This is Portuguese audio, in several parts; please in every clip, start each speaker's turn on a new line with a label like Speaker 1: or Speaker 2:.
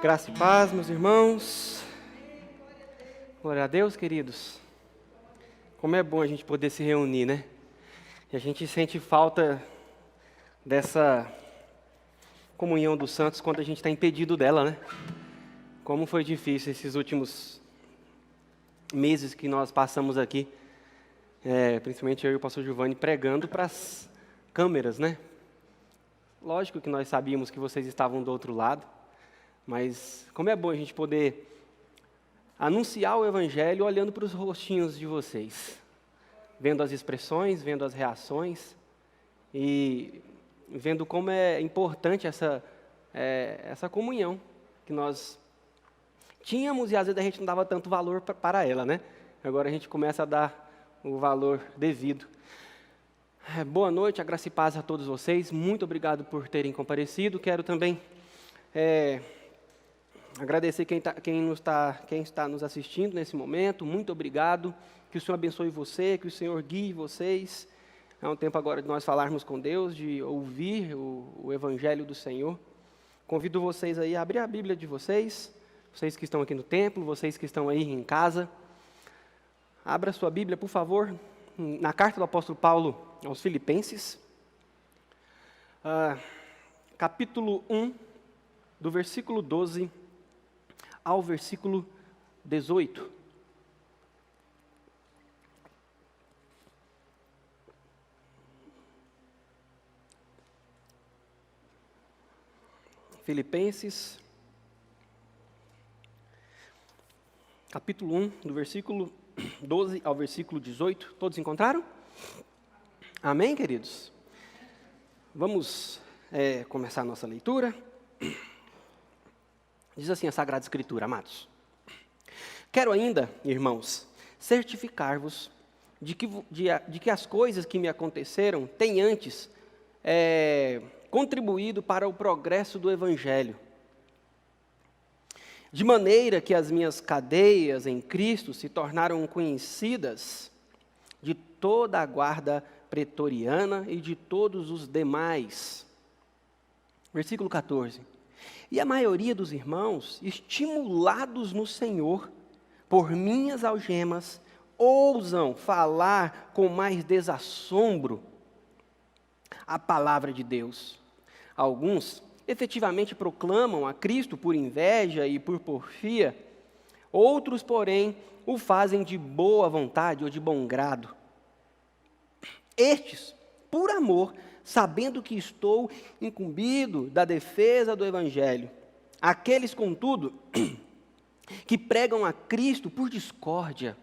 Speaker 1: Graça e paz, meus irmãos. Glória a Deus, queridos. Como é bom a gente poder se reunir, né? E a gente sente falta dessa comunhão dos santos quando a gente está impedido dela, né? Como foi difícil esses últimos meses que nós passamos aqui, principalmente eu e o pastor Giovanni, pregando para as câmeras, né? Lógico que nós sabíamos que vocês estavam do outro lado, mas como é bom a gente poder anunciar o Evangelho olhando para os rostinhos de vocês, vendo as expressões, vendo as reações e vendo como é importante essa comunhão que nós tínhamos e às vezes a gente não dava tanto valor para ela, né? Agora a gente começa a dar o valor devido. Boa noite, a graça e paz a todos vocês. Muito obrigado por terem comparecido. Quero também agradecer quem está nos assistindo nesse momento. Muito obrigado. Que o Senhor abençoe você, que o Senhor guie vocês. É um tempo agora de nós falarmos com Deus, de ouvir o Evangelho do Senhor. Convido vocês aí a abrir a Bíblia de vocês que estão aqui no templo, vocês que estão aí em casa. Abra sua Bíblia, por favor, na carta do apóstolo Paulo aos Filipenses, capítulo 1, do versículo 12 ao versículo 18. Filipenses, capítulo 1, do versículo 12 ao versículo 18. Todos encontraram? Amém, queridos? Vamos começar a nossa leitura. Diz assim a Sagrada Escritura, amados. Quero ainda, irmãos, certificar-vos de que as coisas que me aconteceram têm antes contribuído para o progresso do Evangelho. De maneira que as minhas cadeias em Cristo se tornaram conhecidas de toda a guarda pretoriana e de todos os demais. Versículo 14. E a maioria dos irmãos, estimulados no Senhor, por minhas algemas, ousam falar com mais desassombro a palavra de Deus. Alguns efetivamente proclamam a Cristo por inveja e por porfia, outros, porém, o fazem de boa vontade ou de bom grado. Estes, por amor, sabendo que estou incumbido da defesa do Evangelho. Aqueles, contudo, que pregam a Cristo por discórdia,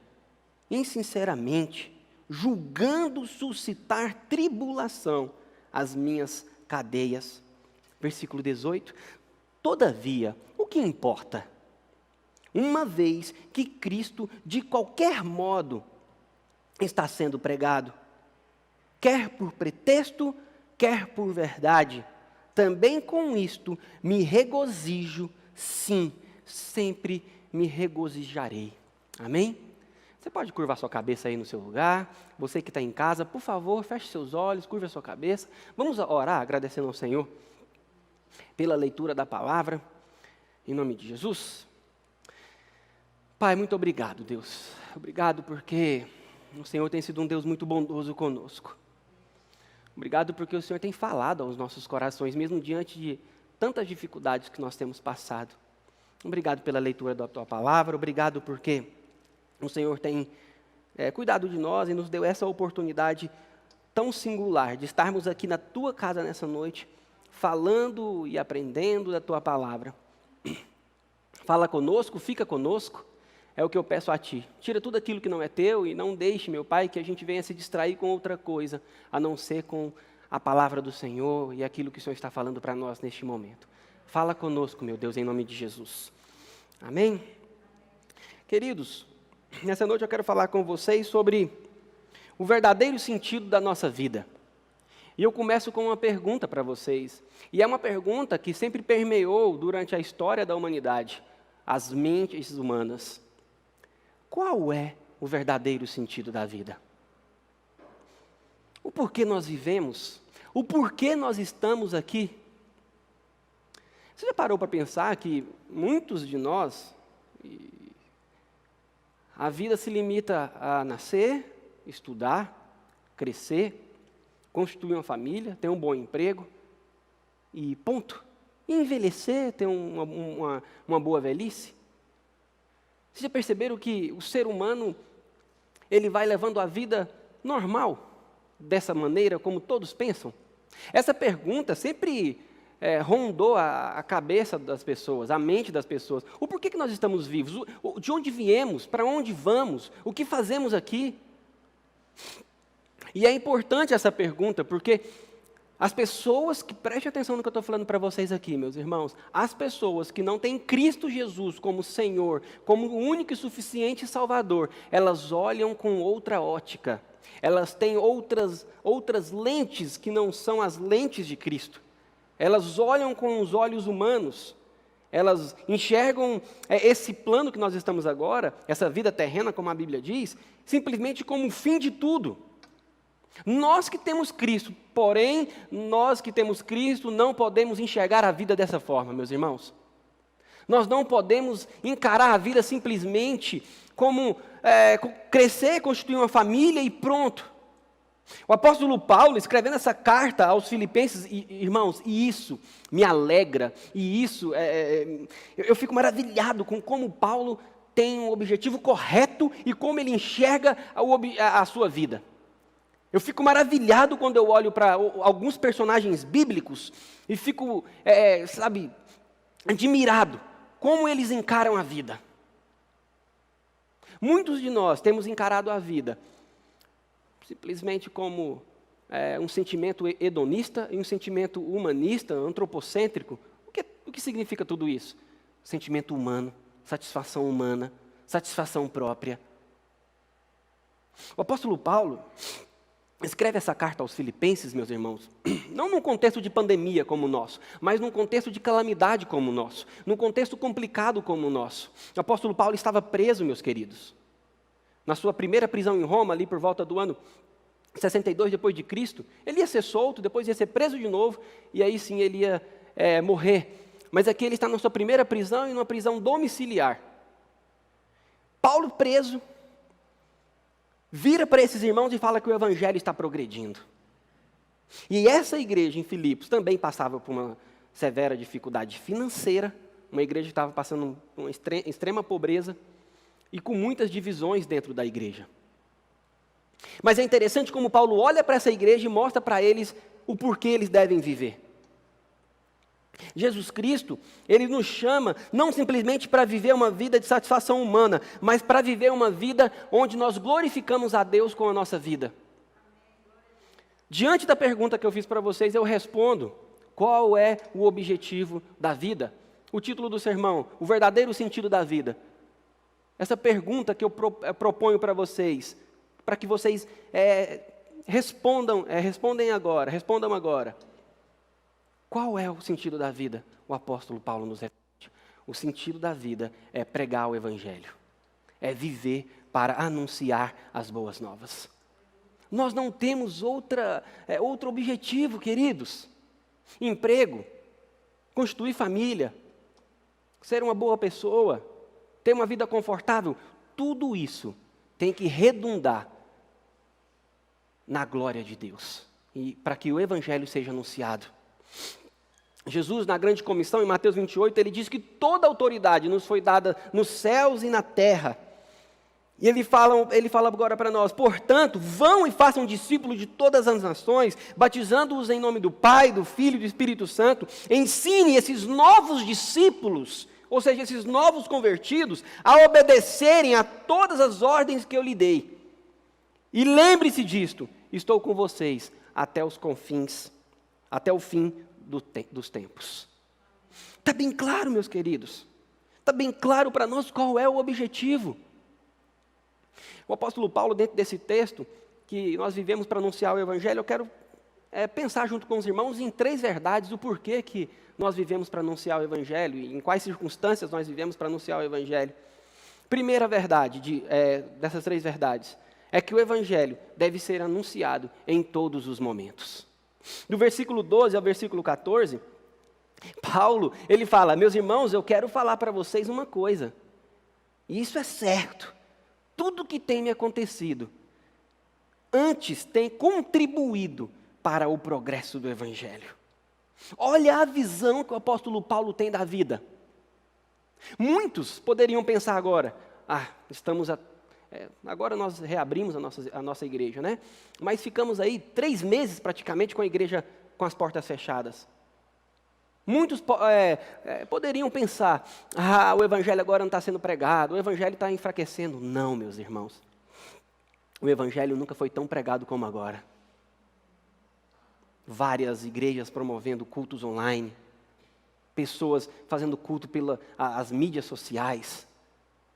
Speaker 1: insinceramente, julgando suscitar tribulação às minhas cadeias. Versículo 18. Todavia, o que importa? Uma vez que Cristo, de qualquer modo, está sendo pregado, quer por pretexto, quer por verdade, também com isto me regozijo, sim, sempre me regozijarei. Amém? Você pode curvar sua cabeça aí no seu lugar. Você que está em casa, por favor, feche seus olhos, curva a sua cabeça. Vamos orar agradecendo ao Senhor pela leitura da palavra, em nome de Jesus. Pai, muito obrigado, Deus. Obrigado porque o Senhor tem sido um Deus muito bondoso conosco. Obrigado porque o Senhor tem falado aos nossos corações, mesmo diante de tantas dificuldades que nós temos passado. Obrigado pela leitura da Tua palavra, obrigado porque o Senhor tem cuidado de nós e nos deu essa oportunidade tão singular de estarmos aqui na Tua casa nessa noite, falando e aprendendo da Tua palavra. Fala conosco, fica conosco, é o que eu peço a Ti. Tira tudo aquilo que não é Teu e não deixe, meu Pai, que a gente venha se distrair com outra coisa, a não ser com a palavra do Senhor e aquilo que o Senhor está falando para nós neste momento. Fala conosco, meu Deus, em nome de Jesus. Amém? Queridos, nessa noite eu quero falar com vocês sobre o verdadeiro sentido da nossa vida. E eu começo com uma pergunta para vocês. E é uma pergunta que sempre permeou durante a história da humanidade, as mentes humanas. Qual é o verdadeiro sentido da vida? O porquê nós vivemos? O porquê nós estamos aqui? Você já parou para pensar que muitos de nós, a vida se limita a nascer, estudar, crescer, constituir uma família, ter um bom emprego e ponto. E envelhecer, ter uma boa velhice? Vocês já perceberam que o ser humano, ele vai levando a vida normal, dessa maneira, como todos pensam? Essa pergunta sempre rondou a cabeça das pessoas, a mente das pessoas. O porquê que nós estamos vivos? De onde viemos? Para onde vamos? O que fazemos aqui? E é importante essa pergunta, porque as pessoas que, preste atenção no que eu estou falando para vocês aqui, meus irmãos, as pessoas que não têm Cristo Jesus como Senhor, como o único e suficiente Salvador, elas olham com outra ótica, elas têm outras lentes que não são as lentes de Cristo. Elas olham com os olhos humanos, elas enxergam esse plano que nós estamos agora, essa vida terrena, como a Bíblia diz, simplesmente como o fim de tudo. Nós que temos Cristo, porém, nós que temos Cristo não podemos enxergar a vida dessa forma, meus irmãos. Nós não podemos encarar a vida simplesmente como crescer, constituir uma família e pronto. O apóstolo Paulo, escrevendo essa carta aos Filipenses, irmãos, e isso me alegra, e isso, eu fico maravilhado com como Paulo tem um objetivo correto e como ele enxerga a sua vida. Eu fico maravilhado quando eu olho para alguns personagens bíblicos e fico, admirado como eles encaram a vida. Muitos de nós temos encarado a vida simplesmente como um sentimento hedonista e um sentimento humanista, antropocêntrico. O que significa tudo isso? Sentimento humano, satisfação humana, satisfação própria. O apóstolo Paulo escreve essa carta aos Filipenses, meus irmãos, não num contexto de pandemia como o nosso, mas num contexto de calamidade como o nosso, num contexto complicado como o nosso. O apóstolo Paulo estava preso, meus queridos. Na sua primeira prisão em Roma, ali por volta do ano 62 depois de Cristo, ele ia ser solto, depois ia ser preso de novo, e aí sim ele ia morrer. Mas aqui ele está na sua primeira prisão e numa prisão domiciliar. Paulo preso, vira para esses irmãos e fala que o evangelho está progredindo. E essa igreja em Filipos também passava por uma severa dificuldade financeira, uma igreja que estava passando uma extrema pobreza, e com muitas divisões dentro da igreja. Mas é interessante como Paulo olha para essa igreja e mostra para eles o porquê eles devem viver. Jesus Cristo, Ele nos chama não simplesmente para viver uma vida de satisfação humana, mas para viver uma vida onde nós glorificamos a Deus com a nossa vida. Diante da pergunta que eu fiz para vocês, eu respondo: qual é o objetivo da vida? O título do sermão, o verdadeiro sentido da vida. Essa pergunta que eu proponho para vocês, para que vocês respondam agora. Qual é o sentido da vida? O apóstolo Paulo nos responde. O sentido da vida é pregar o evangelho, é viver para anunciar as boas novas. Nós não temos outro objetivo, queridos. Emprego, constituir família, ser uma boa pessoa, ter uma vida confortável, tudo isso tem que redundar na glória de Deus, e para que o evangelho seja anunciado. Jesus, na grande comissão, em Mateus 28, ele diz que toda autoridade nos foi dada nos céus e na terra. E ele fala agora para nós: portanto, vão e façam discípulos de todas as nações, batizando-os em nome do Pai, do Filho e do Espírito Santo. Ensine esses novos discípulos, ou seja, esses novos convertidos, a obedecerem a todas as ordens que eu lhe dei. E lembre-se disto: estou com vocês até os confins, até o fim dos tempos. Está bem claro, meus queridos? Está bem claro para nós qual é o objetivo. O apóstolo Paulo, dentro desse texto, que nós vivemos para anunciar o evangelho, eu quero pensar junto com os irmãos em 3 verdades do porquê que nós vivemos para anunciar o evangelho e em quais circunstâncias nós vivemos para anunciar o evangelho. Primeira verdade dessas 3 verdades é que o evangelho deve ser anunciado em todos os momentos. Do versículo 12 ao versículo 14, Paulo, ele fala: meus irmãos, eu quero falar para vocês uma coisa, e isso é certo, tudo que tem me acontecido, antes tem contribuído para o progresso do Evangelho. Olha a visão que o apóstolo Paulo tem da vida. Muitos poderiam pensar agora: agora nós reabrimos a nossa igreja, né? Mas ficamos aí 3 meses praticamente com a igreja com as portas fechadas. Muitos poderiam pensar: o evangelho agora não está sendo pregado, o evangelho está enfraquecendo. Não, meus irmãos. O evangelho nunca foi tão pregado como agora. Várias igrejas promovendo cultos online, pessoas fazendo culto pelas mídias sociais,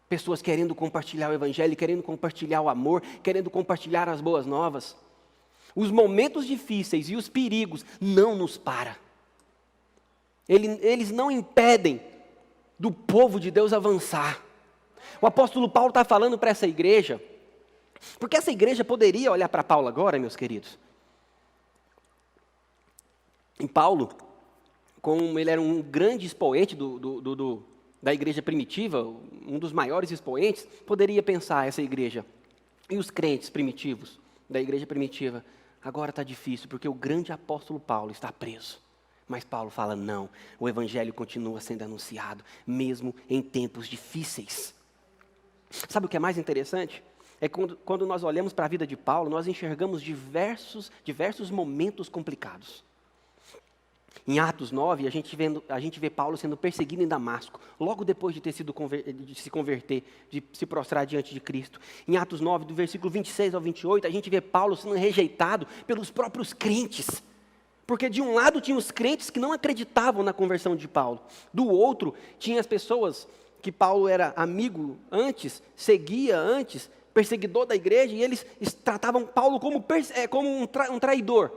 Speaker 1: pessoas querendo compartilhar o evangelho, querendo compartilhar o amor, querendo compartilhar as boas novas. Os momentos difíceis e os perigos não nos param. Eles não impedem do povo de Deus avançar. O apóstolo Paulo está falando para essa igreja, porque essa igreja poderia olhar para Paulo agora, meus queridos. E Paulo, como ele era um grande expoente da igreja primitiva, um dos maiores expoentes, poderia pensar essa igreja. E os crentes primitivos da igreja primitiva: agora está difícil, porque o grande apóstolo Paulo está preso. Mas Paulo fala: não, o evangelho continua sendo anunciado, mesmo em tempos difíceis. Sabe o que é mais interessante? É quando nós olhamos para a vida de Paulo, nós enxergamos diversos momentos complicados. Em Atos 9, a gente vê Paulo sendo perseguido em Damasco, logo depois de se converter, de se prostrar diante de Cristo. Em Atos 9, do versículo 26 ao 28, a gente vê Paulo sendo rejeitado pelos próprios crentes. Porque de um lado tinha os crentes que não acreditavam na conversão de Paulo. Do outro, tinha as pessoas que Paulo era amigo antes, seguia antes, perseguidor da igreja, e eles tratavam Paulo como um traidor.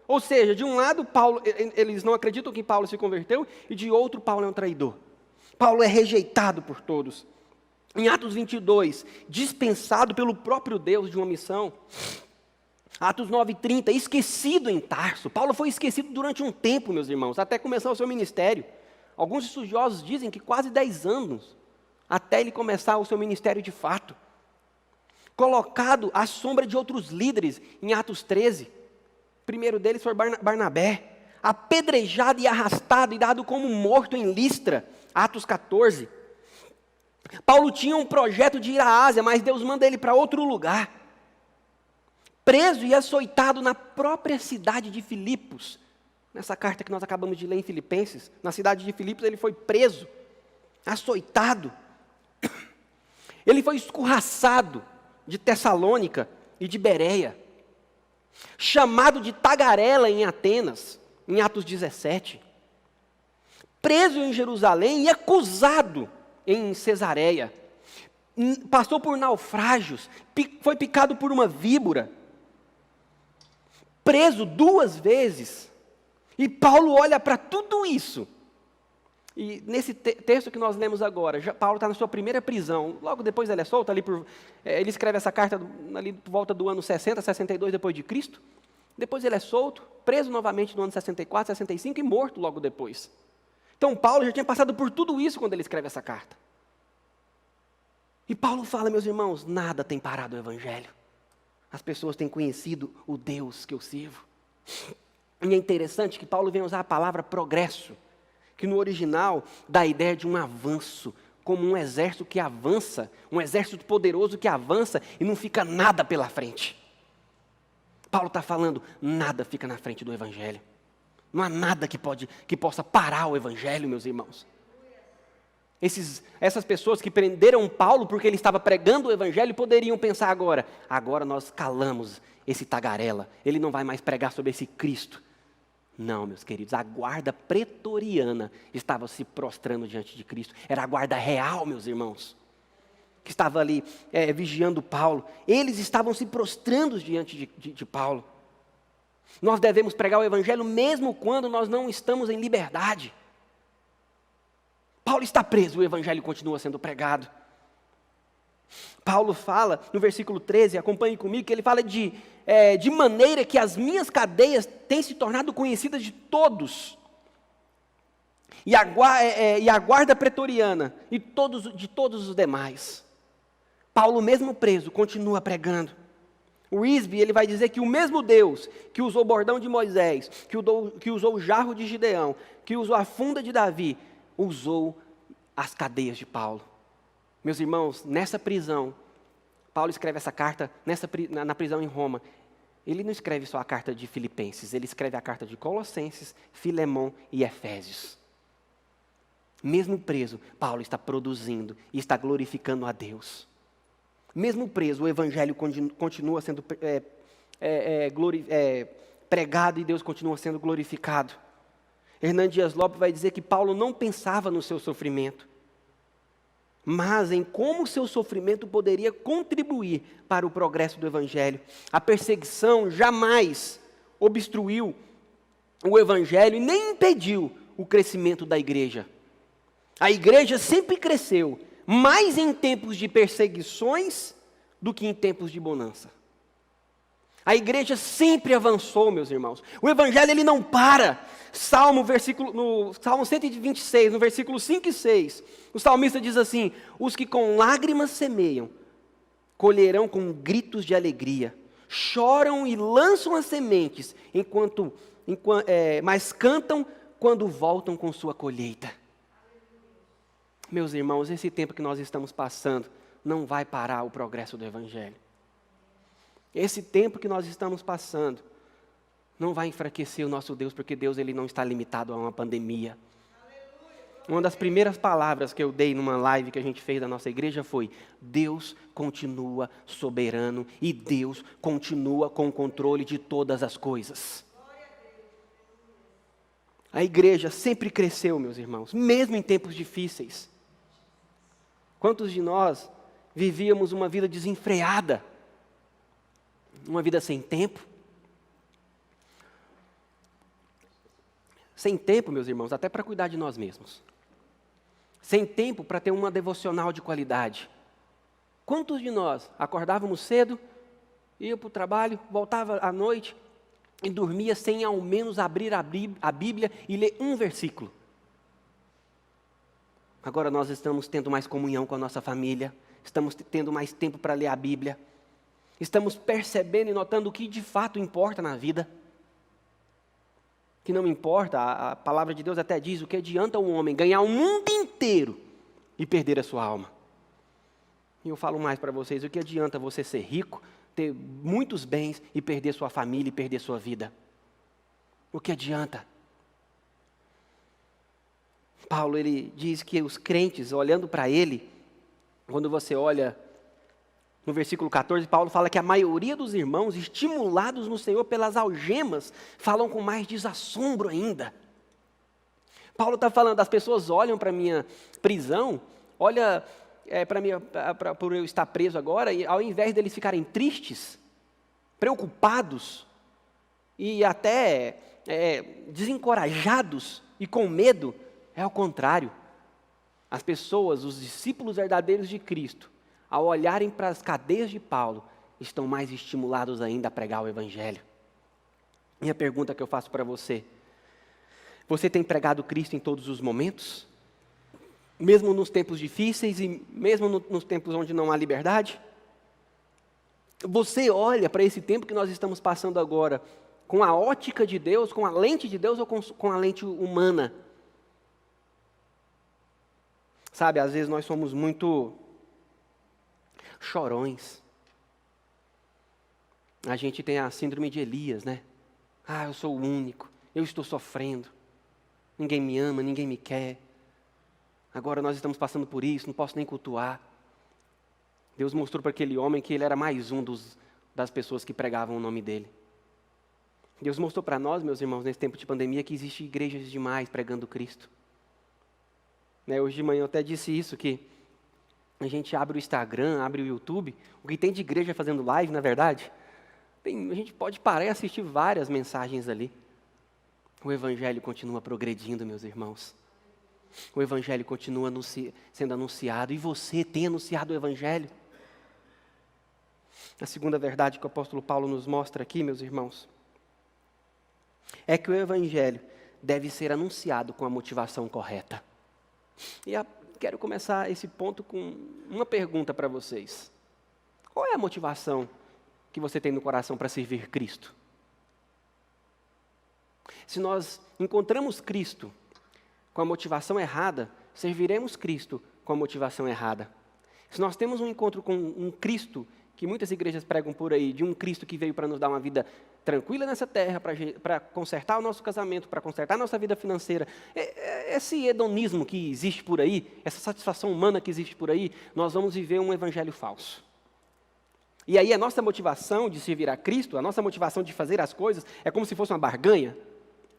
Speaker 1: Ou seja, de um lado, eles não acreditam que Paulo se converteu, e de outro, Paulo é um traidor. Paulo é rejeitado por todos. Em Atos 22, dispensado pelo próprio Deus de uma missão. Atos 9:30, esquecido em Tarso. Paulo foi esquecido durante um tempo, meus irmãos, até começar o seu ministério. Alguns estudiosos dizem que quase 10 anos, até ele começar o seu ministério de fato. Colocado à sombra de outros líderes, em Atos 13. O primeiro deles foi Barnabé. Apedrejado e arrastado e dado como morto em Listra, Atos 14. Paulo tinha um projeto de ir à Ásia, mas Deus manda ele para outro lugar. Preso e açoitado na própria cidade de Filipos. Nessa carta que nós acabamos de ler em Filipenses, na cidade de Filipos ele foi preso, açoitado. Ele foi escorraçado de Tessalônica e de Bereia. Chamado de tagarela em Atenas, em Atos 17. Preso em Jerusalém e acusado em Cesareia. Passou por naufrágios, foi picado por uma víbora. Preso 2 vezes. E Paulo olha para tudo isso. E nesse texto que nós lemos agora, Paulo está na sua primeira prisão. Logo depois ele é solto, ele escreve essa carta ali por volta do ano 60, 62 depois de Cristo. Depois ele é solto, preso novamente no ano 64, 65 e morto logo depois. Então Paulo já tinha passado por tudo isso quando ele escreve essa carta. E Paulo fala: meus irmãos, nada tem parado o evangelho. As pessoas têm conhecido o Deus que eu sirvo. E é interessante que Paulo vem usar a palavra progresso, que no original dá a ideia de um avanço, como um exército que avança, um exército poderoso que avança e não fica nada pela frente. Paulo está falando: nada fica na frente do evangelho. Não há nada que possa parar o evangelho, meus irmãos. Essas pessoas que prenderam Paulo porque ele estava pregando o evangelho poderiam pensar agora nós calamos esse tagarela, ele não vai mais pregar sobre esse Cristo. Não, meus queridos, a guarda pretoriana estava se prostrando diante de Cristo. Era a guarda real, meus irmãos, que estava ali vigiando Paulo. Eles estavam se prostrando diante de Paulo. Nós devemos pregar o evangelho mesmo quando nós não estamos em liberdade. Paulo está preso, o evangelho continua sendo pregado. Paulo fala no versículo 13, acompanhe comigo, que ele fala de maneira que as minhas cadeias têm se tornado conhecidas de todos. e a guarda pretoriana e de todos os demais. Paulo, mesmo preso, continua pregando. O Wisby, ele vai dizer que o mesmo Deus que usou o bordão de Moisés, que usou o jarro de Gideão, que usou a funda de Davi, usou as cadeias de Paulo. Meus irmãos, nessa prisão, Paulo escreve essa carta na prisão em Roma. Ele não escreve só a carta de Filipenses, ele escreve a carta de Colossenses, Filemão e Efésios. Mesmo preso, Paulo está produzindo e está glorificando a Deus. Mesmo preso, o evangelho continua sendo pregado e Deus continua sendo glorificado. Hernán Dias Lopes vai dizer que Paulo não pensava no seu sofrimento, mas em como o seu sofrimento poderia contribuir para o progresso do evangelho. A perseguição jamais obstruiu o evangelho e nem impediu o crescimento da igreja. A igreja sempre cresceu, mais em tempos de perseguições do que em tempos de bonança. A igreja sempre avançou, meus irmãos. O evangelho, ele não para. No Salmo 126, no versículo 5 e 6, o salmista diz assim: os que com lágrimas semeiam, colherão com gritos de alegria. Choram e lançam as sementes, mas cantam quando voltam com sua colheita. Meus irmãos, esse tempo que nós estamos passando não vai parar o progresso do evangelho. Esse tempo que nós estamos passando não vai enfraquecer o nosso Deus, porque Deus, ele não está limitado a uma pandemia. Uma das primeiras palavras que eu dei numa live que a gente fez da nossa igreja foi: Deus continua soberano e Deus continua com o controle de todas as coisas. A igreja sempre cresceu, meus irmãos, mesmo em tempos difíceis. Quantos de nós vivíamos uma vida desenfreada? Uma vida sem tempo? Sem tempo, meus irmãos, até para cuidar de nós mesmos. Sem tempo para ter uma devocional de qualidade. Quantos de nós acordávamos cedo, ia para o trabalho, voltava à noite e dormia sem ao menos abrir a Bíblia e ler um versículo? Agora nós estamos tendo mais comunhão com a nossa família, estamos tendo mais tempo para ler a Bíblia, estamos percebendo e notando o que de fato importa na vida. Que não importa, a palavra de Deus até diz: o que adianta um homem ganhar o mundo inteiro e perder a sua alma? E eu falo mais para vocês: o que adianta você ser rico, ter muitos bens e perder sua família e perder sua vida? O que adianta? Paulo, ele diz que os crentes, olhando para ele, quando você olha no versículo 14, Paulo fala que a maioria dos irmãos, estimulados no Senhor pelas algemas, falam com mais desassombro ainda. Paulo está falando: as pessoas olham para a minha prisão, olham por eu estar preso agora, e ao invés deles ficarem tristes, preocupados e até desencorajados e com medo, é ao contrário. As pessoas, os discípulos verdadeiros de Cristo, ao olharem para as cadeias de Paulo, estão mais estimulados ainda a pregar o evangelho. Minha pergunta que eu faço para você: você tem pregado Cristo em todos os momentos? Mesmo nos tempos difíceis e mesmo nos tempos onde não há liberdade? Você olha para esse tempo que nós estamos passando agora com a ótica de Deus, com a lente de Deus ou com a lente humana? Sabe, às vezes nós somos muito chorões. A gente tem a síndrome de Elias, né? Eu sou o único, eu estou sofrendo, ninguém me ama, ninguém me quer. Agora nós estamos passando por isso, não posso nem cultuar. Deus mostrou para aquele homem que ele era mais um das pessoas que pregavam o nome dele. Deus mostrou para nós, meus irmãos, nesse tempo de pandemia, que existem igrejas demais pregando Cristo. Hoje de manhã eu até disse isso, que a gente abre o Instagram, abre o YouTube, o que tem de igreja fazendo live, na verdade, a gente pode parar e assistir várias mensagens ali. O evangelho continua progredindo, meus irmãos. O evangelho continua sendo anunciado, e você tem anunciado o evangelho. A segunda verdade que o apóstolo Paulo nos mostra aqui, meus irmãos, é que o evangelho deve ser anunciado com a motivação correta. E quero começar esse ponto com uma pergunta para vocês. Qual é a motivação que você tem no coração para servir Cristo? Se nós encontramos Cristo com a motivação errada, serviremos Cristo com a motivação errada. Se nós temos um encontro com um Cristo, que muitas igrejas pregam por aí, de um Cristo que veio para nos dar uma vida tranquila nessa terra, para consertar o nosso casamento, para consertar a nossa vida financeira, esse hedonismo que existe por aí, essa satisfação humana que existe por aí, nós vamos viver um evangelho falso. E aí a nossa motivação de servir a Cristo, a nossa motivação de fazer as coisas, é como se fosse uma barganha.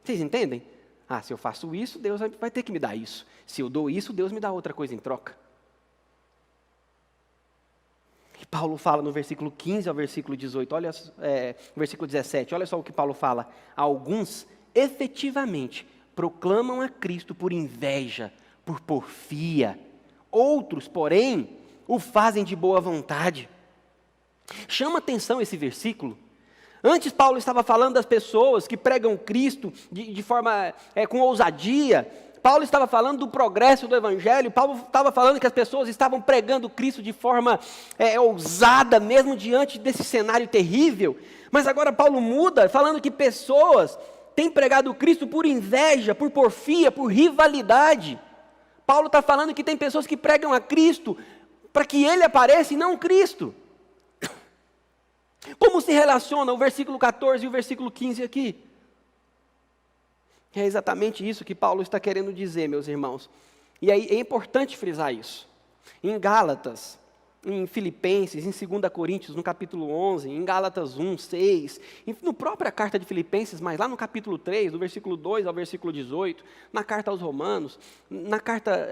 Speaker 1: Vocês entendem? Se eu faço isso, Deus vai ter que me dar isso. Se eu dou isso, Deus me dá outra coisa em troca. E Paulo fala no versículo 15 ao versículo 18, versículo 17, olha só o que Paulo fala. Alguns efetivamente proclamam a Cristo por inveja, por porfia. Outros, porém, o fazem de boa vontade. Chama atenção esse versículo. Antes Paulo estava falando das pessoas que pregam Cristo de forma com ousadia. Paulo estava falando do progresso do Evangelho. Paulo estava falando que as pessoas estavam pregando Cristo de forma ousada, mesmo diante desse cenário terrível. Mas agora Paulo muda, falando que pessoas têm pregado Cristo por inveja, por porfia, por rivalidade. Paulo está falando que tem pessoas que pregam a Cristo para que Ele apareça e não Cristo. Como se relaciona o versículo 14 e o versículo 15 aqui? É exatamente isso que Paulo está querendo dizer, meus irmãos. E aí é importante frisar isso. Em Gálatas, em Filipenses, em 2 Coríntios, no capítulo 11, em Gálatas 1, 6, na própria carta de Filipenses, mas lá no capítulo 3, do versículo 2 ao versículo 18, na carta aos Romanos, na carta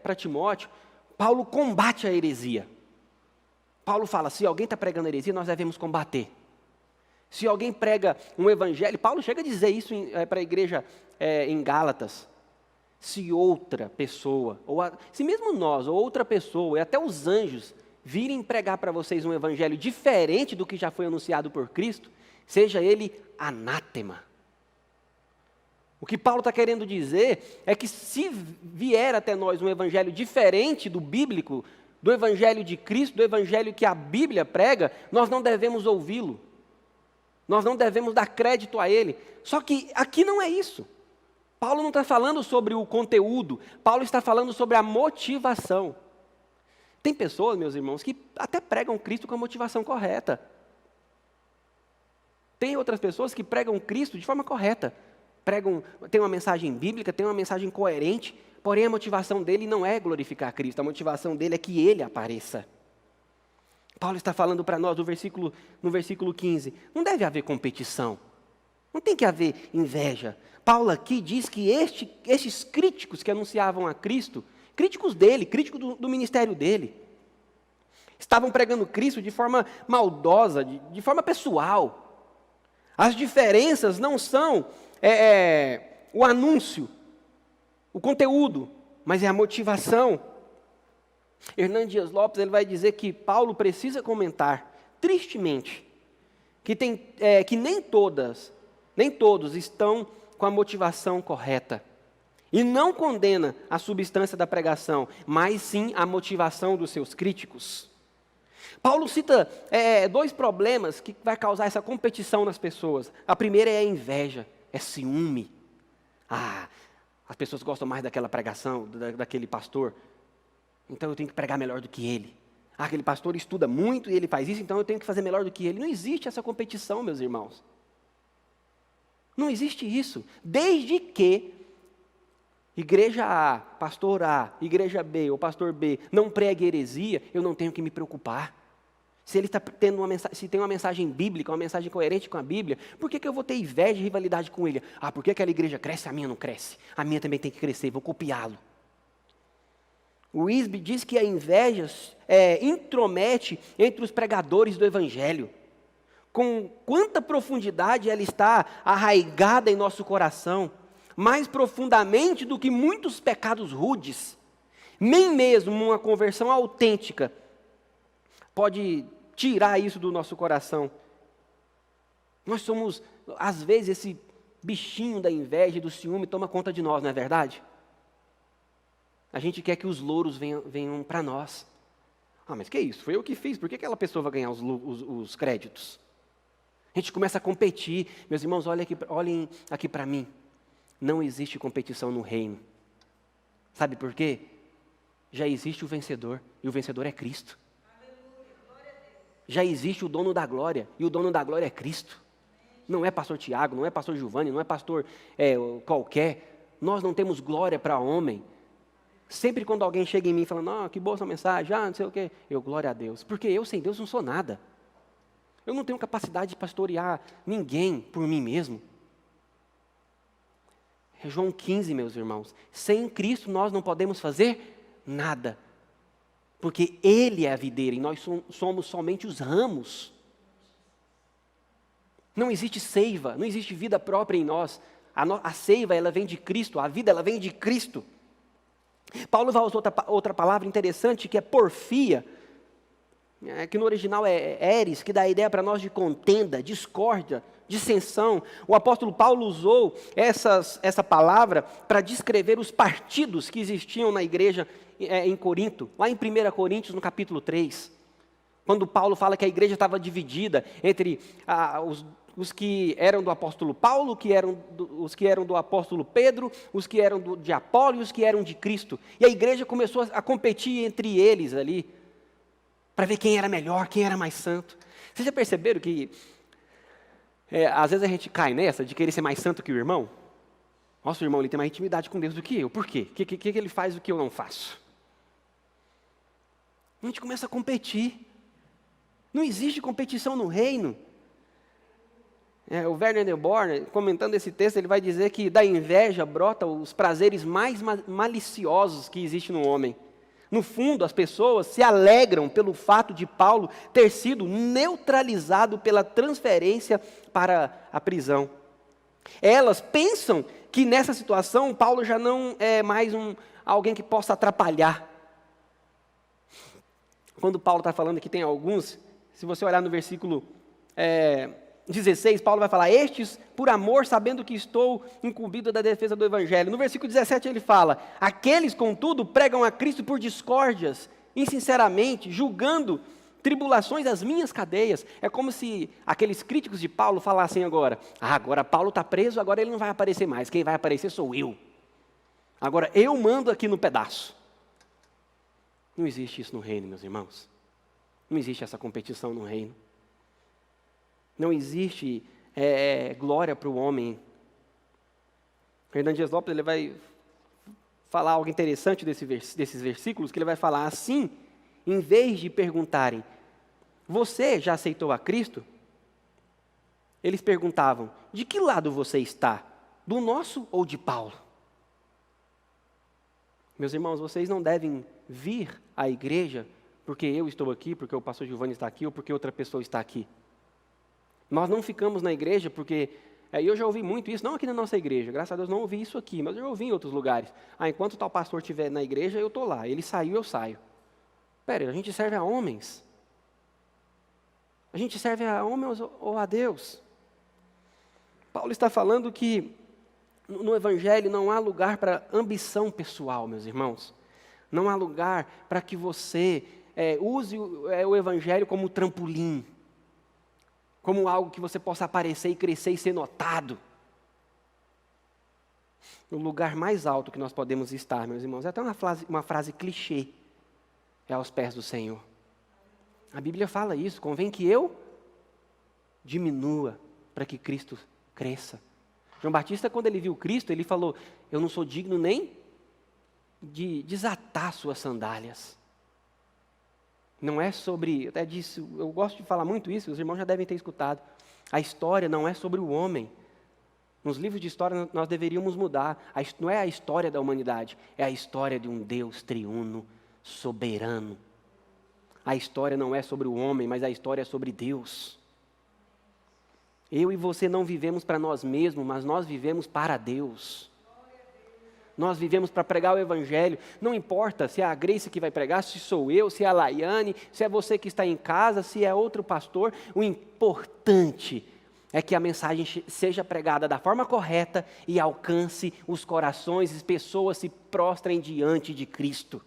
Speaker 1: para Timóteo, Paulo combate a heresia. Paulo fala, se alguém está pregando heresia, nós devemos combater. Se alguém prega um evangelho, Paulo chega a dizer isso para a igreja em Gálatas. Se outra pessoa, se mesmo nós, ou outra pessoa, e até os anjos, virem pregar para vocês um evangelho diferente do que já foi anunciado por Cristo, seja ele anátema. O que Paulo está querendo dizer é que se vier até nós um evangelho diferente do bíblico, do evangelho de Cristo, do evangelho que a Bíblia prega, nós não devemos ouvi-lo. Nós não devemos dar crédito a ele. Só que aqui não é isso. Paulo não está falando sobre o conteúdo, Paulo está falando sobre a motivação. Tem pessoas, meus irmãos, que até pregam Cristo com a motivação correta. Tem outras pessoas que pregam Cristo de forma correta. Tem uma mensagem bíblica, tem uma mensagem coerente, porém a motivação dele não é glorificar Cristo, a motivação dele é que ele apareça. Paulo está falando para nós no versículo 15, não deve haver competição, não tem que haver inveja. Paulo aqui diz que estes críticos que anunciavam a Cristo, críticos dele, críticos do ministério dele, estavam pregando Cristo de forma maldosa, de forma pessoal. As diferenças não são o anúncio, o conteúdo, mas é a motivação. Hernán Dias Lopes ele vai dizer que Paulo precisa comentar, tristemente, que nem todos estão com a motivação correta. E não condena a substância da pregação, mas sim a motivação dos seus críticos. Paulo cita dois problemas que vai causar essa competição nas pessoas. A primeira é a inveja, é ciúme. As pessoas gostam mais daquela pregação, daquele pastor, então eu tenho que pregar melhor do que ele. Aquele pastor estuda muito e ele faz isso, então eu tenho que fazer melhor do que ele. Não existe essa competição, meus irmãos. Não existe isso. Desde que igreja A, pastor A, igreja B ou pastor B não pregue heresia, eu não tenho que me preocupar. Se ele está tendo se tem uma mensagem bíblica, uma mensagem coerente com a Bíblia, por que eu vou ter inveja e rivalidade com ele? Por que aquela igreja cresce, a minha não cresce? A minha também tem que crescer, vou copiá-lo. O Wisby diz que a inveja intromete entre os pregadores do Evangelho. Com quanta profundidade ela está arraigada em nosso coração, mais profundamente do que muitos pecados rudes. Nem mesmo uma conversão autêntica pode tirar isso do nosso coração. Nós somos, às vezes, bichinho da inveja e do ciúme toma conta de nós, não é verdade? A gente quer que os louros venham para nós. Ah, mas que isso? Foi eu que fiz, por que aquela pessoa vai ganhar os créditos? A gente começa a competir. Meus irmãos, olhem aqui para mim. Não existe competição no reino. Sabe por quê? Já existe o vencedor, e o vencedor é Cristo. Já existe o dono da glória, e o dono da glória é Cristo. Não é pastor Tiago, não é pastor Giovanni, não é pastor qualquer. Nós não temos glória para homem. Sempre quando alguém chega em mim falando, que boa essa mensagem, não sei o quê, eu, glória a Deus. Porque eu sem Deus não sou nada. Eu não tenho capacidade de pastorear ninguém por mim mesmo. É João 15, meus irmãos. Sem Cristo nós não podemos fazer nada. Porque Ele é a videira e nós somos somente os ramos. Não existe seiva, não existe vida própria em nós. A seiva, ela vem de Cristo, a vida, ela vem de Cristo. Paulo vai usar outra palavra interessante, que é porfia, que no original é eres, que dá a ideia para nós de contenda, discórdia, dissensão. O apóstolo Paulo usou essa palavra para descrever os partidos que existiam na igreja em Corinto, lá em 1 Coríntios, no capítulo 3. Quando Paulo fala que a igreja estava dividida entre os que eram do apóstolo Paulo, os que eram do apóstolo Pedro, os que eram de Apolo e os que eram de Cristo. E a igreja começou a competir entre eles ali, para ver quem era melhor, quem era mais santo. Vocês já perceberam que, às vezes a gente cai nessa de querer ser mais santo que o irmão? Nossa, o irmão ele tem mais intimidade com Deus do que eu. Por quê? O que ele faz o que eu não faço? A gente começa a competir. Não existe competição no reino. O Werner Neuborn, comentando esse texto, ele vai dizer que da inveja brota os prazeres mais maliciosos que existem no homem. No fundo, as pessoas se alegram pelo fato de Paulo ter sido neutralizado pela transferência para a prisão. Elas pensam que nessa situação, Paulo já não é mais alguém que possa atrapalhar. Quando Paulo está falando que tem alguns, se você olhar no versículo 16, Paulo vai falar, estes por amor, sabendo que estou incumbido da defesa do Evangelho. No versículo 17 ele fala, aqueles, contudo, pregam a Cristo por discórdias, insinceramente, julgando tribulações as minhas cadeias. É como se aqueles críticos de Paulo falassem agora, agora Paulo está preso, agora ele não vai aparecer mais, quem vai aparecer sou eu. Agora eu mando aqui no pedaço. Não existe isso no reino, meus irmãos. Não existe essa competição no reino. Não existe glória para o homem. Hernandes Lopes ele vai falar algo interessante desses versículos, que ele vai falar assim, em vez de perguntarem, você já aceitou a Cristo? Eles perguntavam, de que lado você está? Do nosso ou de Paulo? Meus irmãos, vocês não devem vir à igreja porque eu estou aqui, porque o pastor Giovanni está aqui ou porque outra pessoa está aqui. Nós não ficamos na igreja porque, eu já ouvi muito isso, não aqui na nossa igreja, graças a Deus não ouvi isso aqui, mas eu já ouvi em outros lugares. Enquanto tal pastor estiver na igreja, eu estou lá, ele saiu, eu saio. Pera, a gente serve a homens? A gente serve a homens ou a Deus? Paulo está falando que no Evangelho não há lugar para ambição pessoal, meus irmãos. Não há lugar para que você use o Evangelho como trampolim, como algo que você possa aparecer e crescer e ser notado. O lugar mais alto que nós podemos estar, meus irmãos, é até uma frase clichê, é aos pés do Senhor. A Bíblia fala isso, convém que eu diminua para que Cristo cresça. João Batista, quando ele viu Cristo, ele falou, eu não sou digno nem de desatar suas sandálias. Não é sobre, até disse, eu gosto de falar muito isso, os irmãos já devem ter escutado. A história não é sobre o homem. Nos livros de história nós deveríamos mudar. Não é a história da humanidade, é a história de um Deus triuno, soberano. A história não é sobre o homem, mas a história é sobre Deus. Eu e você não vivemos para nós mesmos, mas nós vivemos para Deus. Nós vivemos para pregar o Evangelho. Não importa se é a Grace que vai pregar, se sou eu, se é a Laiane, se é você que está em casa, se é outro pastor. O importante é que a mensagem seja pregada da forma correta e alcance os corações e as pessoas se prostrem diante de Cristo.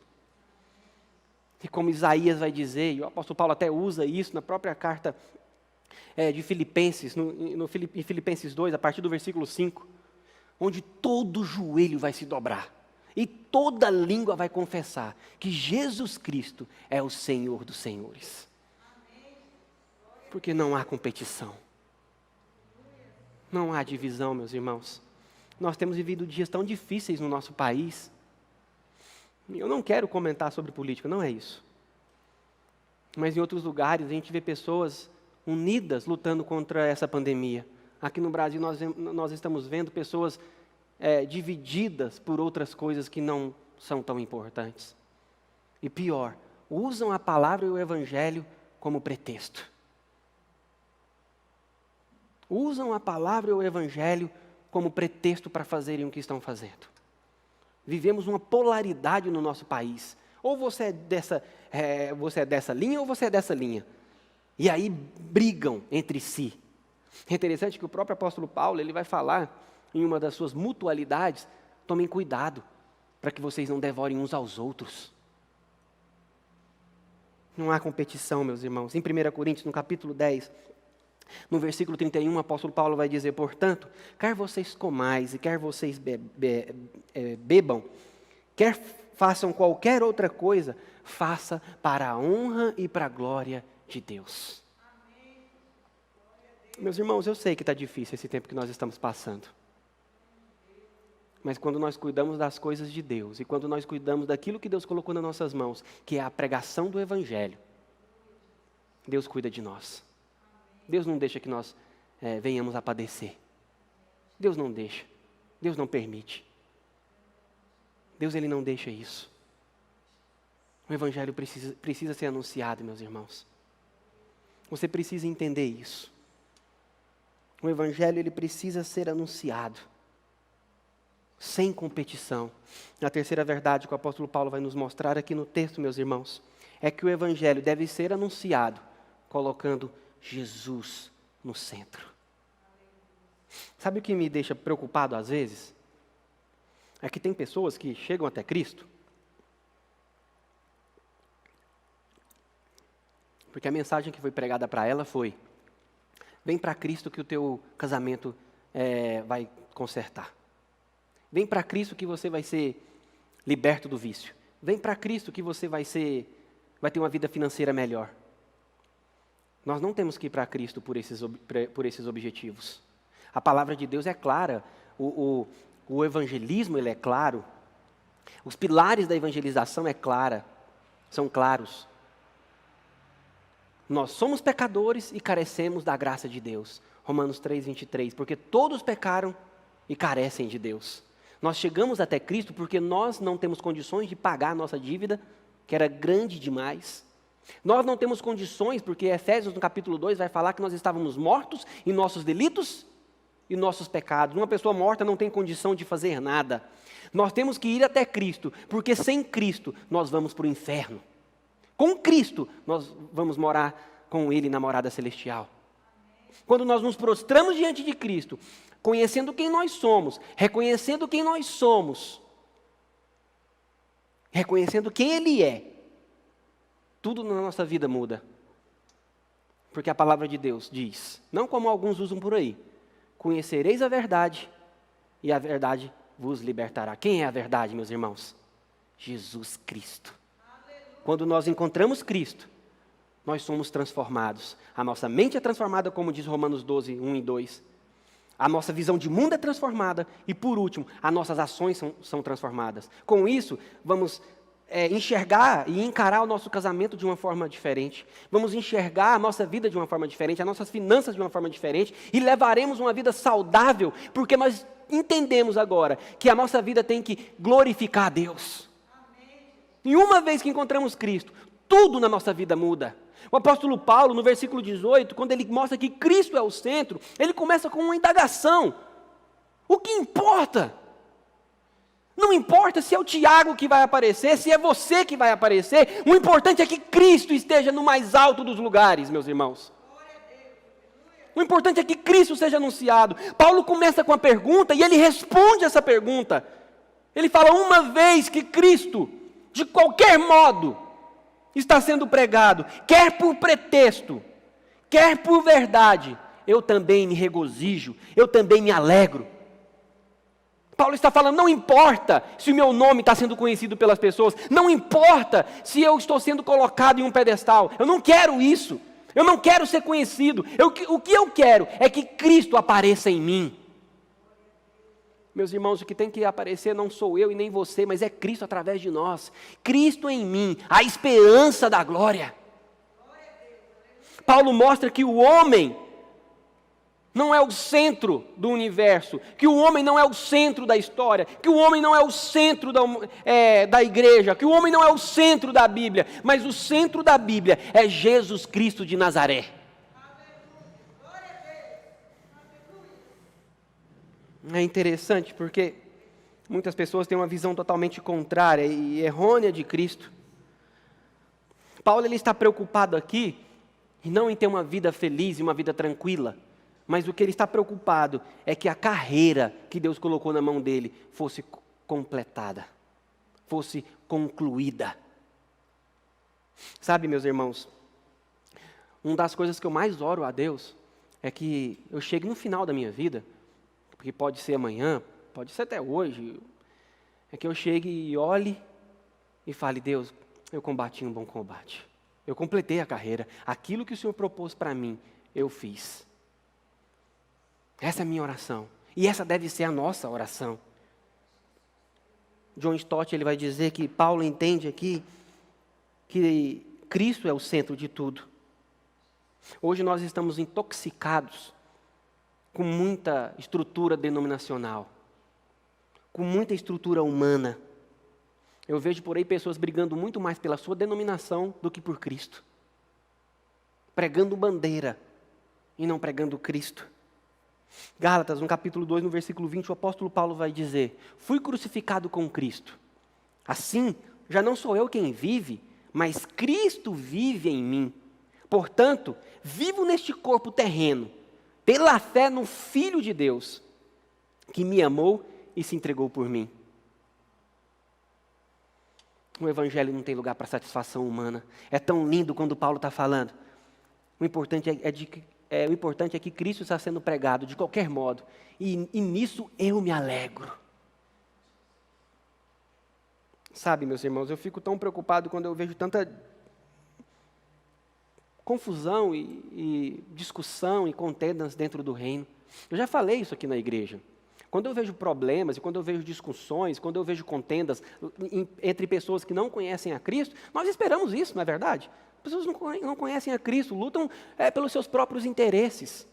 Speaker 1: E como Isaías vai dizer, e o apóstolo Paulo até usa isso na própria carta de Filipenses, em Filipenses 2, a partir do versículo 5, onde todo joelho vai se dobrar e toda língua vai confessar que Jesus Cristo é o Senhor dos senhores. Porque não há competição. Não há divisão, meus irmãos. Nós temos vivido dias tão difíceis no nosso país. Eu não quero comentar sobre política, não é isso. Mas em outros lugares a gente vê pessoas unidas lutando contra essa pandemia. Aqui no Brasil nós estamos vendo pessoas divididas por outras coisas que não são tão importantes. E pior, usam a palavra e o evangelho como pretexto. Usam a palavra e o evangelho como pretexto para fazerem o que estão fazendo. Vivemos uma polaridade no nosso país. Ou você é dessa linha ou você é dessa linha. E aí brigam entre si. É interessante que o próprio apóstolo Paulo, ele vai falar em uma das suas mutualidades, tomem cuidado para que vocês não devorem uns aos outros. Não há competição, meus irmãos. Em 1 Coríntios, no capítulo 10, no versículo 31, o apóstolo Paulo vai dizer, portanto, quer vocês comais e quer vocês bebam, quer façam qualquer outra coisa, faça para a honra e para a glória de Deus. Amém. Meus irmãos, eu sei que está difícil esse tempo que nós estamos passando. Mas quando nós cuidamos das coisas de Deus, e quando nós cuidamos daquilo que Deus colocou nas nossas mãos, que é a pregação do Evangelho, Deus cuida de nós. Deus não deixa que nós venhamos a padecer. Deus não deixa. Deus não permite. Deus, Ele não deixa isso. O Evangelho precisa ser anunciado, meus irmãos. Você precisa entender isso. O Evangelho, ele precisa ser anunciado. Sem competição. A terceira verdade que o apóstolo Paulo vai nos mostrar aqui no texto, meus irmãos, é que o Evangelho deve ser anunciado colocando Jesus no centro. Sabe o que me deixa preocupado às vezes? É que tem pessoas que chegam até Cristo porque a mensagem que foi pregada para ela foi: vem para Cristo que o teu casamento vai consertar. Vem para Cristo que você vai ser liberto do vício. Vem para Cristo que você vai ter uma vida financeira melhor. Nós não temos que ir para Cristo por esses objetivos. A palavra de Deus é clara. O evangelismo, ele é claro. Os pilares da evangelização são claros. Nós somos pecadores e carecemos da graça de Deus. Romanos 3:23. Porque todos pecaram e carecem de Deus. Nós chegamos até Cristo porque nós não temos condições de pagar a nossa dívida, que era grande demais. Nós não temos condições, porque Efésios no capítulo 2 vai falar que nós estávamos mortos em nossos delitos e nossos pecados. Uma pessoa morta não tem condição de fazer nada. Nós temos que ir até Cristo, porque sem Cristo nós vamos para o inferno. Com Cristo nós vamos morar com Ele na morada celestial. Quando nós nos prostramos diante de Cristo, conhecendo quem nós somos, reconhecendo quem nós somos, reconhecendo quem Ele é, tudo na nossa vida muda. Porque a palavra de Deus diz, não como alguns usam por aí, conhecereis a verdade e a verdade vos libertará. Quem é a verdade, meus irmãos? Jesus Cristo. Quando nós encontramos Cristo, nós somos transformados. A nossa mente é transformada, como diz Romanos 12, 1 e 2. A nossa visão de mundo é transformada. E por último, as nossas ações são transformadas. Com isso, vamos enxergar e encarar o nosso casamento de uma forma diferente. Vamos enxergar a nossa vida de uma forma diferente, as nossas finanças de uma forma diferente, e levaremos uma vida saudável, porque nós entendemos agora que a nossa vida tem que glorificar a Deus. Amém. E uma vez que encontramos Cristo, tudo na nossa vida muda. O apóstolo Paulo, no versículo 18, quando ele mostra que Cristo é o centro, ele começa com uma indagação. O que importa? Não importa se é o Tiago que vai aparecer, se é você que vai aparecer, o importante é que Cristo esteja no mais alto dos lugares, meus irmãos. O importante é que Cristo seja anunciado. Paulo começa com a pergunta e ele responde essa pergunta. Ele fala: uma vez que Cristo, de qualquer modo, está sendo pregado, quer por pretexto, quer por verdade, eu também me regozijo, eu também me alegro. Paulo está falando: não importa se o meu nome está sendo conhecido pelas pessoas, não importa se eu estou sendo colocado em um pedestal, eu não quero isso, eu não quero ser conhecido, o que eu quero é que Cristo apareça em mim. Meus irmãos, o que tem que aparecer não sou eu e nem você, mas é Cristo através de nós, Cristo em mim, a esperança da glória. Paulo mostra que o homem não é o centro do universo, que o homem não é o centro da história, que o homem não é o centro da igreja, que o homem não é o centro da Bíblia, mas o centro da Bíblia é Jesus Cristo de Nazaré. É interessante porque muitas pessoas têm uma visão totalmente contrária e errônea de Cristo. Paulo ele está preocupado aqui, e não em ter uma vida feliz e uma vida tranquila, mas o que ele está preocupado é que a carreira que Deus colocou na mão dele fosse completada, fosse concluída. Sabe, meus irmãos, uma das coisas que eu mais oro a Deus é que eu chegue no final da minha vida, porque pode ser amanhã, pode ser até hoje, é que eu chegue e olhe e fale: Deus, eu combati um bom combate, eu completei a carreira, aquilo que o Senhor propôs para mim, eu fiz. Essa é a minha oração, e essa deve ser a nossa oração. John Stott ele vai dizer que Paulo entende aqui que Cristo é o centro de tudo. Hoje nós estamos intoxicados com muita estrutura denominacional, com muita estrutura humana. Eu vejo por aí pessoas brigando muito mais pela sua denominação do que por Cristo, pregando bandeira e não pregando Cristo. Gálatas, no capítulo 2, no versículo 20, o apóstolo Paulo vai dizer: fui crucificado com Cristo. Assim, já não sou eu quem vive, mas Cristo vive em mim. Portanto, vivo neste corpo terreno, pela fé no Filho de Deus, que me amou e se entregou por mim. O Evangelho não tem lugar para satisfação humana. É tão lindo quando Paulo está falando. O importante é que Cristo está sendo pregado de qualquer modo. E nisso eu me alegro. Sabe, meus irmãos, eu fico tão preocupado quando eu vejo tanta confusão e discussão e contendas dentro do reino. Eu já falei isso aqui na igreja. Quando eu vejo problemas, e quando eu vejo discussões, quando eu vejo contendas entre pessoas que não conhecem a Cristo, nós esperamos isso, não é verdade? Pessoas não conhecem a Cristo, lutam pelos seus próprios interesses.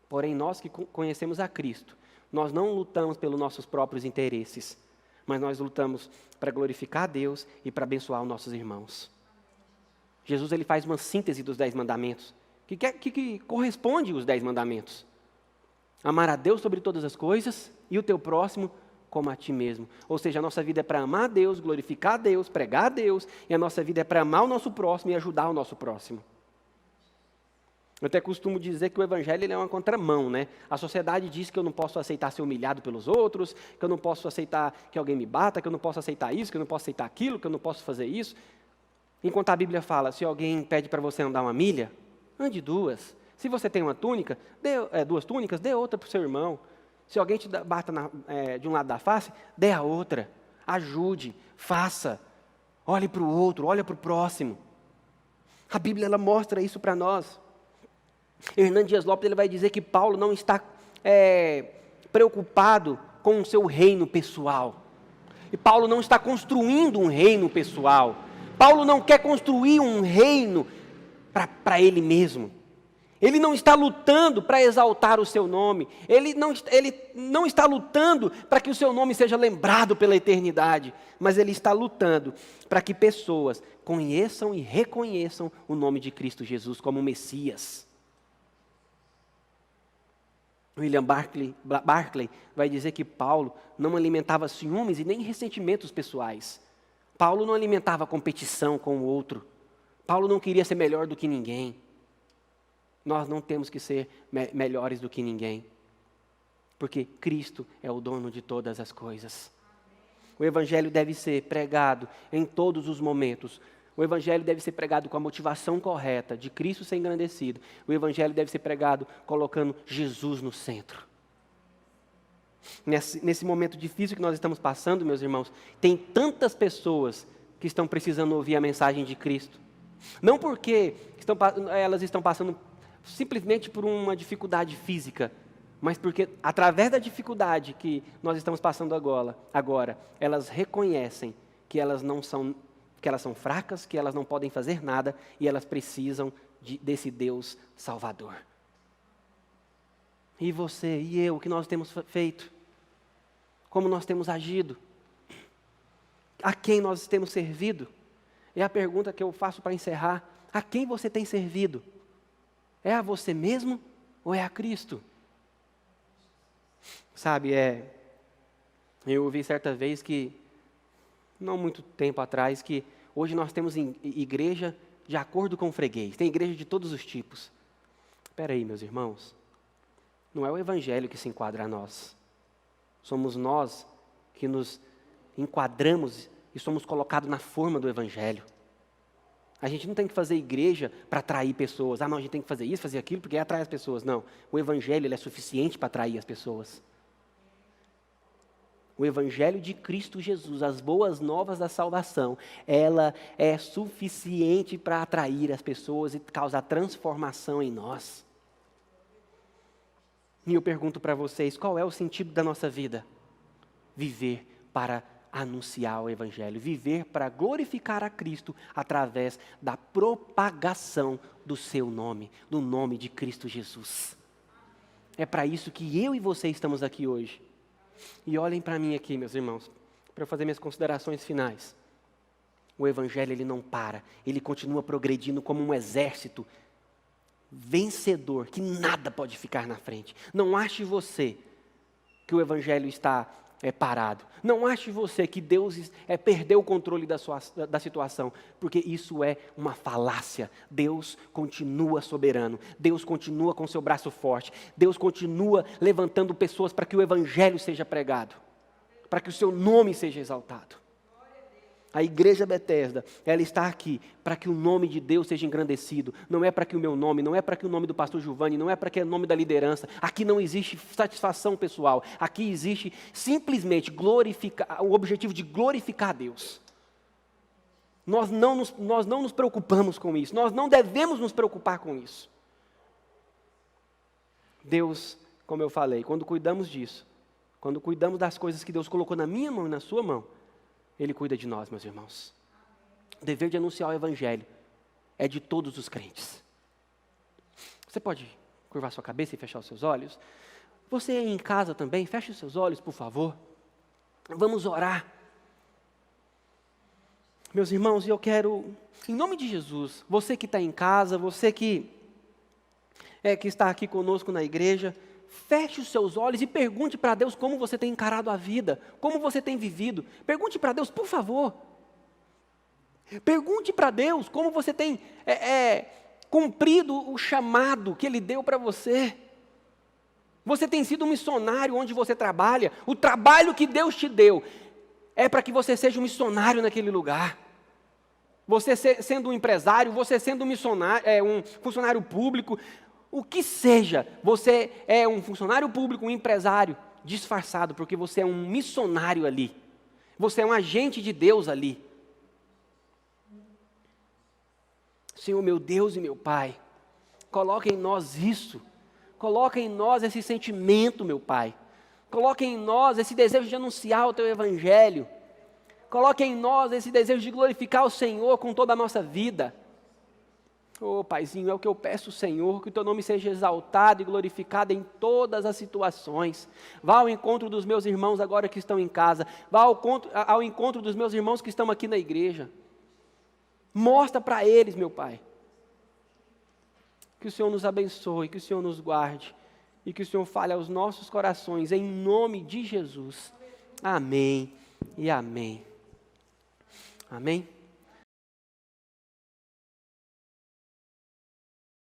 Speaker 1: Porém, nós que conhecemos a Cristo, nós não lutamos pelos nossos próprios interesses, mas nós lutamos para glorificar a Deus e para abençoar os nossos irmãos. Jesus ele faz uma síntese dos 10 mandamentos, que corresponde aos 10 mandamentos. Amar a Deus sobre todas as coisas e o teu próximo como a ti mesmo. Ou seja, a nossa vida é para amar a Deus, glorificar a Deus, pregar a Deus, e a nossa vida é para amar o nosso próximo e ajudar o nosso próximo. Eu até costumo dizer que o Evangelho ele é uma contramão, né? A sociedade diz que eu não posso aceitar ser humilhado pelos outros, que eu não posso aceitar que alguém me bata, que eu não posso aceitar isso, que eu não posso aceitar aquilo, que eu não posso fazer isso. Enquanto a Bíblia fala, se alguém pede para você andar 1 milha, ande 2. Se você tem uma túnica, dê 2 túnicas, dê outra para o seu irmão. Se alguém te bata de um lado da face, dê a outra. Ajude, faça. Olhe para o outro, olhe para o próximo. A Bíblia ela mostra isso para nós. Hernán Dias Lopes ele vai dizer que Paulo não está preocupado com o seu reino pessoal. E Paulo não está construindo um reino pessoal. Paulo não quer construir um reino para ele mesmo. Ele não está lutando para exaltar o seu nome. Ele não está lutando para que o seu nome seja lembrado pela eternidade. Mas ele está lutando para que pessoas conheçam e reconheçam o nome de Cristo Jesus como Messias. William Barclay vai dizer que Paulo não alimentava ciúmes e nem ressentimentos pessoais. Paulo não alimentava competição com o outro. Paulo não queria ser melhor do que ninguém. Nós não temos que ser melhores do que ninguém, porque Cristo é o dono de todas as coisas. O Evangelho deve ser pregado em todos os momentos. O Evangelho deve ser pregado com a motivação correta, de Cristo ser engrandecido. O Evangelho deve ser pregado colocando Jesus no centro. Nesse momento difícil que nós estamos passando, meus irmãos, tem tantas pessoas que estão precisando ouvir a mensagem de Cristo. Não porque elas estão passando simplesmente por uma dificuldade física, mas porque através da dificuldade que nós estamos passando agora, elas reconhecem que elas são fracas, que elas não podem fazer nada e elas precisam desse Deus Salvador. E você e eu, o que nós temos feito? Como nós temos agido? A quem nós temos servido? É a pergunta que eu faço para encerrar. A quem você tem servido? É a você mesmo ou é a Cristo? Sabe, eu ouvi certa vez que, não muito tempo atrás, que hoje nós temos igreja de acordo com o freguês. Tem igreja de todos os tipos. Espera aí, meus irmãos. Não é o Evangelho que se enquadra a nós. Somos nós que nos enquadramos e somos colocados na forma do Evangelho. A gente não tem que fazer igreja para atrair pessoas. Não, a gente tem que fazer isso, fazer aquilo, porque atrai as pessoas. Não, o Evangelho ele é suficiente para atrair as pessoas. O Evangelho de Cristo Jesus, as boas novas da salvação, ela é suficiente para atrair as pessoas e causar transformação em nós. E eu pergunto para vocês, qual é o sentido da nossa vida? Viver para anunciar o Evangelho, viver para glorificar a Cristo através da propagação do seu nome, do nome de Cristo Jesus. É para isso que eu e você estamos aqui hoje. E olhem para mim aqui, meus irmãos, para eu fazer minhas considerações finais. O Evangelho ele não para, ele continua progredindo como um exército vencedor, que nada pode ficar na frente. Não ache você que o Evangelho está parado. Não ache você que Deus perdeu o controle da situação, porque isso é uma falácia. Deus continua soberano. Deus continua com seu braço forte. Deus continua levantando pessoas para que o Evangelho seja pregado, para que o seu nome seja exaltado. A igreja Betesda, ela está aqui para que o nome de Deus seja engrandecido. Não é para que o meu nome, não é para que o nome do pastor Giovanni, não é para que o nome da liderança. Aqui não existe satisfação pessoal. Aqui existe simplesmente o objetivo de glorificar a Deus. Nós não nos preocupamos com isso. Nós não devemos nos preocupar com isso. Deus, como eu falei, quando cuidamos disso, quando cuidamos das coisas que Deus colocou na minha mão e na sua mão, Ele cuida de nós, meus irmãos. O dever de anunciar o Evangelho é de todos os crentes. Você pode curvar sua cabeça e fechar os seus olhos? Você aí em casa também, feche os seus olhos, por favor. Vamos orar. Meus irmãos, eu quero, em nome de Jesus, você que está em casa, você que está aqui conosco na igreja, feche os seus olhos e pergunte para Deus como você tem encarado a vida, como você tem vivido. Pergunte para Deus, por favor. Pergunte para Deus como você tem cumprido o chamado que Ele deu para você. Você tem sido um missionário onde você trabalha. O trabalho que Deus te deu é para que você seja um missionário naquele lugar. Você sendo um empresário, você sendo um missionário, um funcionário público, o que seja, você é um funcionário público, um empresário, disfarçado, porque você é um missionário ali. Você é um agente de Deus ali. Senhor, meu Deus e meu Pai, coloque em nós isso. Coloque em nós esse sentimento, meu Pai. Coloque em nós esse desejo de anunciar o Teu Evangelho. Coloque em nós esse desejo de glorificar o Senhor com toda a nossa vida. Paizinho, é o que eu peço, Senhor, que o Teu nome seja exaltado e glorificado em todas as situações. Vá ao encontro dos meus irmãos agora que estão em casa. Vá ao encontro dos meus irmãos que estão aqui na igreja. Mostra para eles, meu Pai. Que o Senhor nos abençoe, que o Senhor nos guarde. E que o Senhor fale aos nossos corações, em nome de Jesus. Amém e amém. Amém.